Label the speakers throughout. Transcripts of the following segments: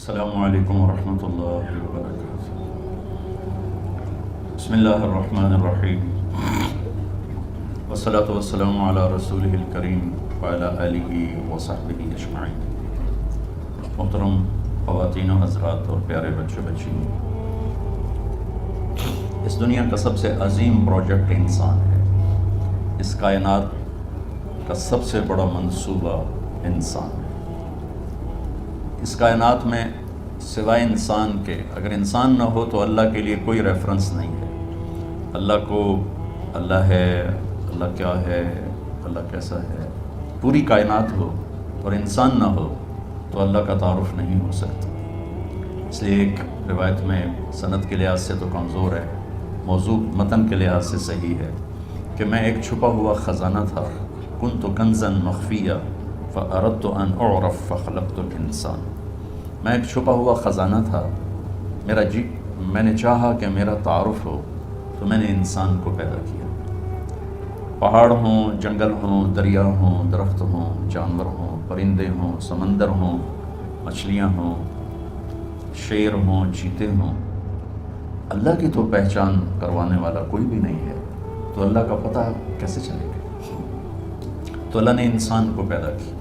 Speaker 1: السلام علیکم ورحمۃ اللہ وبرکاتہ۔ بسم اللہ الرحمن الرحیم، والصلاة والسلام علی رسولہ الکریم وعلی آلہ وصحبہ اجمعین۔ محترم خواتین و حضرات اور پیارے بچے بچیوں، اس دنیا کا سب سے عظیم پروجیکٹ انسان ہے۔ اس کائنات کا سب سے بڑا منصوبہ انسان ہے۔ اس کائنات میں سوائے انسان کے، اگر انسان نہ ہو تو اللہ کے لیے کوئی ریفرنس نہیں ہے۔ اللہ کو اللہ ہے، اللہ کیا ہے، اللہ کیسا ہے، پوری کائنات ہو اور انسان نہ ہو تو اللہ کا تعارف نہیں ہو سکتا۔ اس لیے ایک روایت میں سند کے لحاظ سے تو کمزور ہے، موضوع متن کے لحاظ سے صحیح ہے کہ میں ایک چھپا ہوا خزانہ تھا، کنت کنزا مخفیہ فاردت ان اعرف فخلقت الانسان۔ میں ایک چھپا ہوا خزانہ تھا، میں نے چاہا کہ میرا تعارف ہو تو میں نے انسان کو پیدا کیا۔ پہاڑ ہوں، جنگل ہوں، دریا ہوں، درخت ہوں، جانور ہوں، پرندے ہوں، سمندر ہوں، مچھلیاں ہوں، شیر ہوں، چیتے ہوں، اللہ کی تو پہچان کروانے والا کوئی بھی نہیں ہے، تو اللہ کا پتہ کیسے چلے گا؟ تو اللہ نے انسان کو پیدا کیا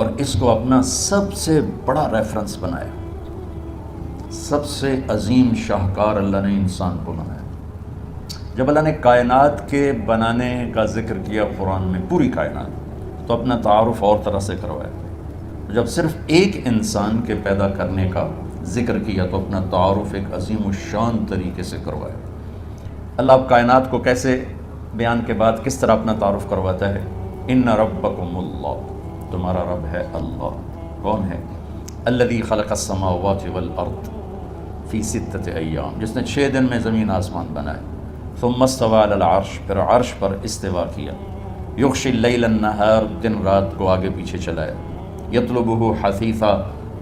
Speaker 1: اور اس کو اپنا سب سے بڑا ریفرنس بنایا۔ سب سے عظیم شاہکار اللہ نے انسان کو بنایا۔ جب اللہ نے کائنات کے بنانے کا ذکر کیا قرآن میں، پوری کائنات، تو اپنا تعارف اور طرح سے کروایا۔ جب صرف ایک انسان کے پیدا کرنے کا ذکر کیا تو اپنا تعارف ایک عظیم الشان طریقے سے کروایا۔ اللہ اب کائنات کو کیسے بیان کے بعد کس طرح اپنا تعارف کرواتا ہے؟ ان ربکم اللہ، تمہارا رب ہے اللہ۔ کون ہے؟ الذی خلق السماوات والارض فی ستۃ ایام، جس نے 6 دن میں زمین آسمان بنائے۔ ثم استوى علی العرش، پھر عرش پر استوا کیا۔ یغشی اللیل النہار، دن رات کو آگے پیچھے چلایا۔ یطلبہ حثیثا،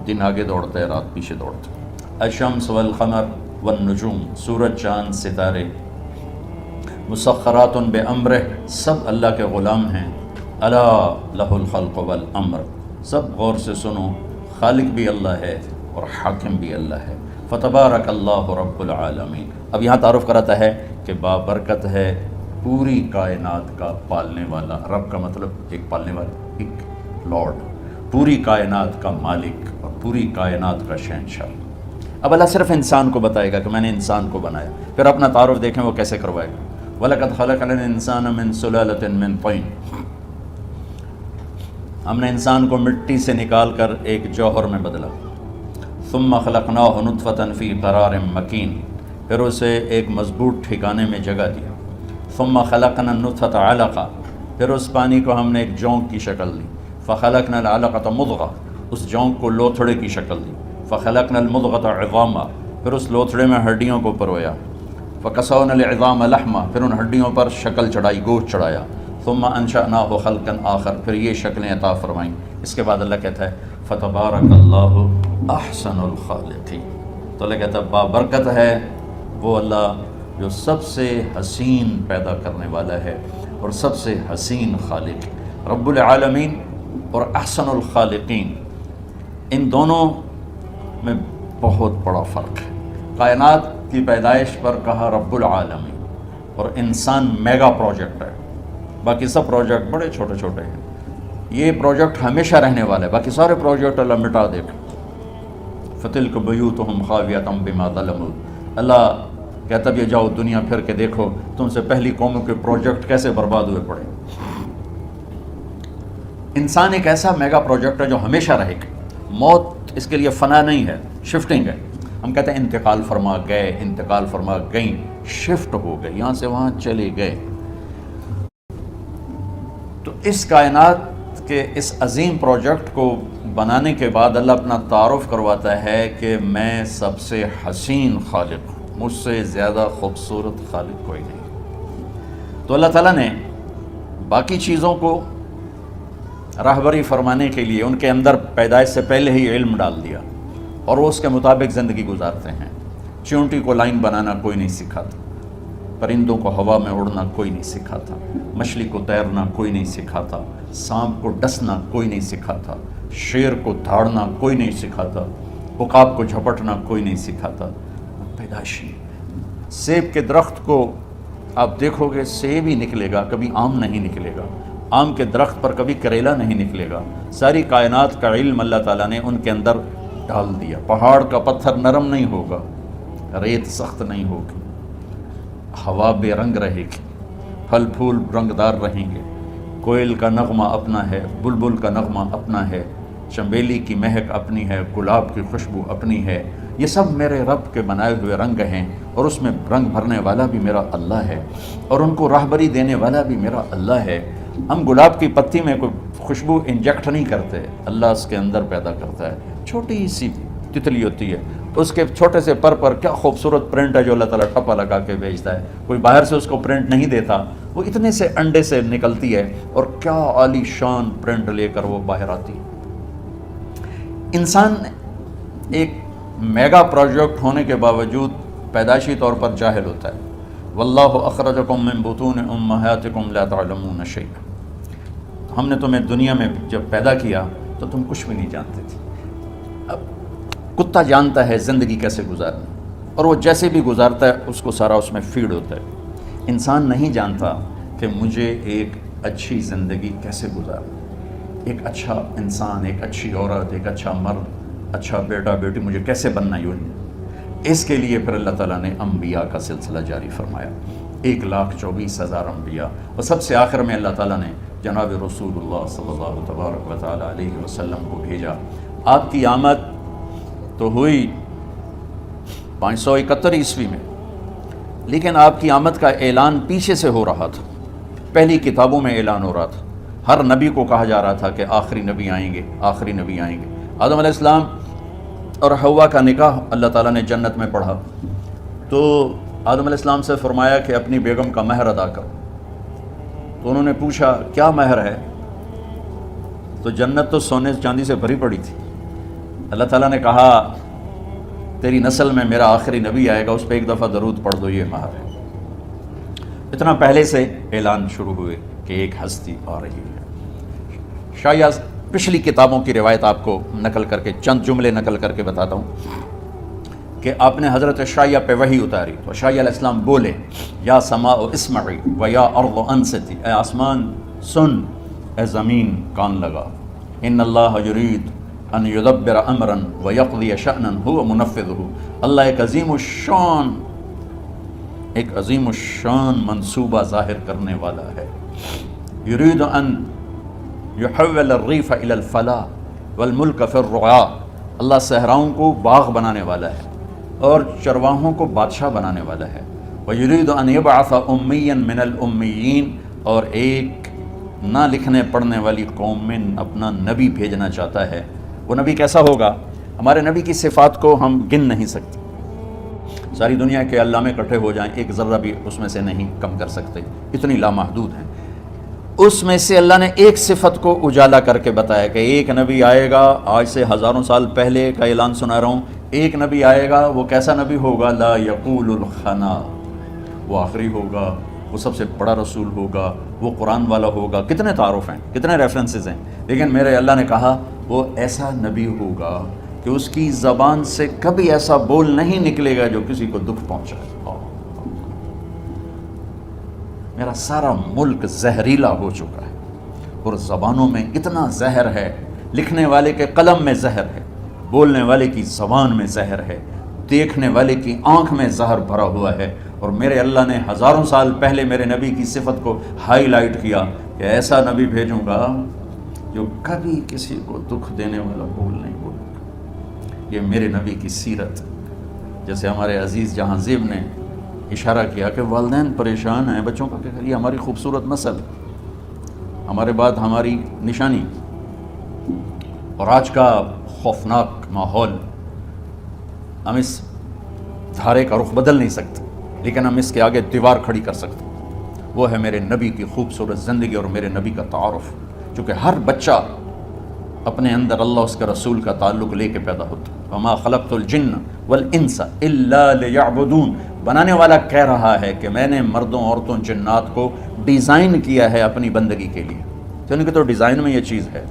Speaker 1: دن آگے دوڑتا ہے، رات پیچھے دوڑتا ہے۔ الشمس والقمر والنجوم، سورج چاند ستارے، مسخرات بامرہ، سب اللہ کے غلام ہیں۔ الا لہ الخلق والامر، سب غور سے سنو، خالق بھی اللہ ہے اور حاکم بھی اللہ ہے۔ فتبارک اللہ رب العالمین۔ اب یہاں تعارف کراتا ہے کہ بابرکت ہے، پوری کائنات کا پالنے والا۔ رب کا مطلب ایک پالنے والا، ایک لارڈ، پوری کائنات کا مالک اور پوری کائنات کا شہنشاہ۔ اب اللہ صرف انسان کو بتائے گا کہ میں نے انسان کو بنایا، پھر اپنا تعارف دیکھیں وہ کیسے کروائے گا۔ وَلَقَدْ خَلَقْنَا الْإِنسَانَ مِنْ سُلَالَةٍ مِنْ طِينٍ، ہم نے انسان کو مٹی سے نکال کر ایک جوہر میں بدلا۔ ثم خلقناہ نطفۃ فی قرار مکین، پھر اسے ایک مضبوط ٹھکانے میں جگہ دیا۔ ثم خلقنا النطفۃ علقہ، پھر اس پانی کو ہم نے ایک جونک کی شکل دی۔ فخلقنا العلقۃ مضغہ، اس جونک کو لوتھڑے کی شکل دی۔ فخلقنا المضغۃ عظاما، پھر اس لوتھڑے میں ہڈیوں کو پرویا۔ فکسونا العظام لحما، پھر ان ہڈیوں پر شکل چڑھائی، گوشت چڑھایا۔ ثم انشأناہ خلقا آخر، پھر یہ شکلیں عطا فرمائیں۔ اس کے بعد اللہ کہتا ہے فتبارک اللہ احسن الخالقین، تو اللہ کہتا ہے بابرکت ہے وہ اللہ جو سب سے حسین پیدا کرنے والا ہے اور سب سے حسین خالق۔ رب العالمین اور احسن الخالقین، ان دونوں میں بہت بڑا فرق ہے۔ کائنات کی پیدائش پر کہا رب العالمین، اور انسان میگا پروجیکٹ ہے، باقی سب پروجیکٹ بڑے چھوٹے چھوٹے ہیں۔ یہ پروجیکٹ ہمیشہ رہنے والا ہے، باقی سارے پروجیکٹ اللہ مٹا دے گا۔ فَتِلْكَ بُيُوتُهُمْ خَاوِيَةً بِمَا ظَلَمُوا، اللہ کہتا بھی جاؤ دنیا پھر کے دیکھو تم سے پہلی قوموں کے پروجیکٹ کیسے برباد ہوئے پڑے۔ انسان ایک ایسا میگا پروجیکٹ ہے جو ہمیشہ رہے گا۔ موت اس کے لیے فنا نہیں ہے، شفٹنگ ہے۔ ہم کہتے ہیں انتقال فرما گئے، انتقال فرما گئیں، شفٹ ہو گئے، یہاں سے وہاں چلے گئے۔ تو اس کائنات کے اس عظیم پروجیکٹ کو بنانے کے بعد اللہ اپنا تعارف کرواتا ہے کہ میں سب سے حسین خالق ہوں، مجھ سے زیادہ خوبصورت خالق کوئی نہیں۔ تو اللہ تعالیٰ نے باقی چیزوں کو راہبری فرمانے کے لیے ان کے اندر پیدائش سے پہلے ہی علم ڈال دیا، اور وہ اس کے مطابق زندگی گزارتے ہیں۔ چیونٹی کو لائن بنانا کوئی نہیں سکھاتا، پرندوں کو ہوا میں اڑنا کوئی نہیں سکھاتا، مچھلی کو تیرنا کوئی نہیں سکھاتا، سانپ کو ڈسنا کوئی نہیں سکھاتا، شیر کو دھاڑنا کوئی نہیں سکھاتا، عقاب کو جھپٹنا کوئی نہیں سکھاتا، پیدائشی۔ سیب کے درخت کو آپ دیکھو گے سیب ہی نکلے گا، کبھی آم نہیں نکلے گا، آم کے درخت پر کبھی کریلا نہیں نکلے گا۔ ساری کائنات کا علم اللہ تعالیٰ نے ان کے اندر ڈال دیا۔ پہاڑ کا پتھر نرم نہیں ہوگا، ریت سخت نہیں ہوگی، ہوا بے رنگ رہے گی، پھل پھول رنگدار رہیں گے، کوئل کا نغمہ اپنا ہے، بلبل کا نغمہ اپنا ہے، چنبیلی کی مہک اپنی ہے، گلاب کی خوشبو اپنی ہے۔ یہ سب میرے رب کے بنائے ہوئے رنگ ہیں، اور اس میں رنگ بھرنے والا بھی میرا اللہ ہے، اور ان کو راہبری دینے والا بھی میرا اللہ ہے۔ ہم گلاب کی پتی میں کوئی خوشبو انجیکٹ نہیں کرتے، اللہ اس کے اندر پیدا کرتا ہے۔ چھوٹی سی تتلی ہوتی ہے، اس کے چھوٹے سے پر کیا خوبصورت پرنٹ ہے جو اللہ تعالیٰ ٹھپا لگا کے بھیجتا ہے، کوئی باہر سے اس کو پرنٹ نہیں دیتا، وہ اتنے سے انڈے سے نکلتی ہے اور کیا عالی شان پرنٹ لے کر وہ باہر آتی ہے۔ انسان ایک میگا پروجیکٹ ہونے کے باوجود پیدائشی طور پر جاہل ہوتا ہے۔ واللہ اخرجکم من بطون امہاتکم لا تعلمون شیئا، ہم نے تمہیں دنیا میں جب پیدا کیا تو تم کچھ بھی نہیں جانتے تھے۔ اب کتا جانتا ہے زندگی کیسے گزارنا، اور وہ جیسے بھی گزارتا ہے اس کو سارا اس میں فیڈ ہوتا ہے۔ انسان نہیں جانتا کہ مجھے ایک اچھی زندگی کیسے گزارنا، ایک اچھا انسان، ایک اچھی عورت، ایک اچھا مرد، اچھا بیٹا بیٹی مجھے کیسے بننا ہے۔ اس کے لیے پھر اللہ تعالیٰ نے انبیاء کا سلسلہ جاری فرمایا، 1,24,000 انبیاء، اور سب سے آخر میں اللہ تعالیٰ نے جناب رسول اللہ صلی اللہ تبارک و تعالیٰ علیہ وسلم کو بھیجا۔ آپ کی آمد تو ہوئی 571 عیسوی میں، لیکن آپ کی آمد کا اعلان پیچھے سے ہو رہا تھا، پہلی کتابوں میں اعلان ہو رہا تھا۔ ہر نبی کو کہا جا رہا تھا کہ آخری نبی آئیں گے، آخری نبی آئیں گے۔ آدم علیہ السلام اور حوا کا نکاح اللہ تعالیٰ نے جنت میں پڑھا، تو آدم علیہ السلام سے فرمایا کہ اپنی بیگم کا مہر ادا کرو، تو انہوں نے پوچھا کیا مہر ہے، تو جنت تو سونے چاندی سے بھری پڑی تھی۔ اللہ تعالیٰ نے کہا تیری نسل میں میرا آخری نبی آئے گا، اس پہ ایک دفعہ درود پڑھ دو، یہ مہر ہے۔ اتنا پہلے سے اعلان شروع ہوئے کہ ایک ہستی آ رہی ہے۔ شاید پچھلی کتابوں کی روایت آپ کو نقل کر کے چند جملے نقل کر کے بتاتا ہوں کہ آپ نے حضرت شایہ پہ وحی اتاری تو شایہ علیہ السلام بولے یا سماء اسمعی و یا ارض انصتی، اے آسمان سن، اے زمین کان لگا، ان اللہ یرید ان یدبر امرا و یقضی شأنا هو منفذہ، اللہ ایک عظیم الشان منصوبہ ظاہر کرنے والا ہے۔ یرید ان یحول الریف الی الفلاح والملک فی الرعاء، اللہ صحراؤں کو باغ بنانے والا ہے اور چرواہوں کو بادشاہ بنانے والا ہے۔ وَيُرِيدُ أَن يَبْعَثَ أُمِّيًّا مِّنَ الْأُمِّيِّينَ، اور ایک نہ لکھنے پڑھنے والی قوم میں اپنا نبی بھیجنا چاہتا ہے۔ وہ نبی کیسا ہوگا؟ ہمارے نبی کی صفات کو ہم گن نہیں سکتے، ساری دنیا کے علامہ اکٹھے ہو جائیں ایک ذرہ بھی اس میں سے نہیں کم کر سکتے، اتنی لامحدود ہیں۔ اس میں سے اللہ نے ایک صفت کو اجالا کر کے بتایا کہ ایک نبی آئے گا، آج سے ہزاروں سال پہلے کا اعلان سنا رہا ہوں، ایک نبی آئے گا، وہ کیسا نبی ہوگا؟ لا یقول الخنا، وہ آخری ہوگا، وہ سب سے بڑا رسول ہوگا، وہ قرآن والا ہوگا۔ کتنے تعارف ہیں، کتنے ریفرنسز ہیں، لیکن میرے اللہ نے کہا وہ ایسا نبی ہوگا کہ اس کی زبان سے کبھی ایسا بول نہیں نکلے گا جو کسی کو دکھ پہنچائے۔ میرا سارا ملک زہریلا ہو چکا ہے، اور زبانوں میں اتنا زہر ہے، لکھنے والے کے قلم میں زہر ہے، بولنے والے کی زبان میں زہر ہے، دیکھنے والے کی آنکھ میں زہر بھرا ہوا ہے۔ اور میرے اللہ نے ہزاروں سال پہلے میرے نبی کی صفت کو ہائی لائٹ کیا کہ ایسا نبی بھیجوں گا جو کبھی کسی کو دکھ دینے والا بول نہیں بولے گا۔ یہ میرے نبی کی سیرت، جیسے ہمارے عزیز جہاں زیب نے اشارہ کیا کہ والدین پریشان ہیں بچوں کا، کہ یہ ہماری خوبصورت نسل، ہمارے بعد ہماری نشانی، اور آج کا خوفناک ماحول، ہم اس دھارے کا رخ بدل نہیں سکتے، لیکن ہم اس کے آگے دیوار کھڑی کر سکتے، وہ ہے میرے نبی کی خوبصورت زندگی اور میرے نبی کا تعارف، چونکہ ہر بچہ اپنے اندر اللہ اس کے رسول کا تعلق لے کے پیدا ہوتا ہے۔ وما خلقت الجن والانس الا لیعبدون، بنانے والا کہہ رہا ہے کہ میں نے مردوں عورتوں جنات کو ڈیزائن کیا ہے اپنی بندگی کے لیے، یعنی کہ تو ڈیزائن میں یہ چیز ہے۔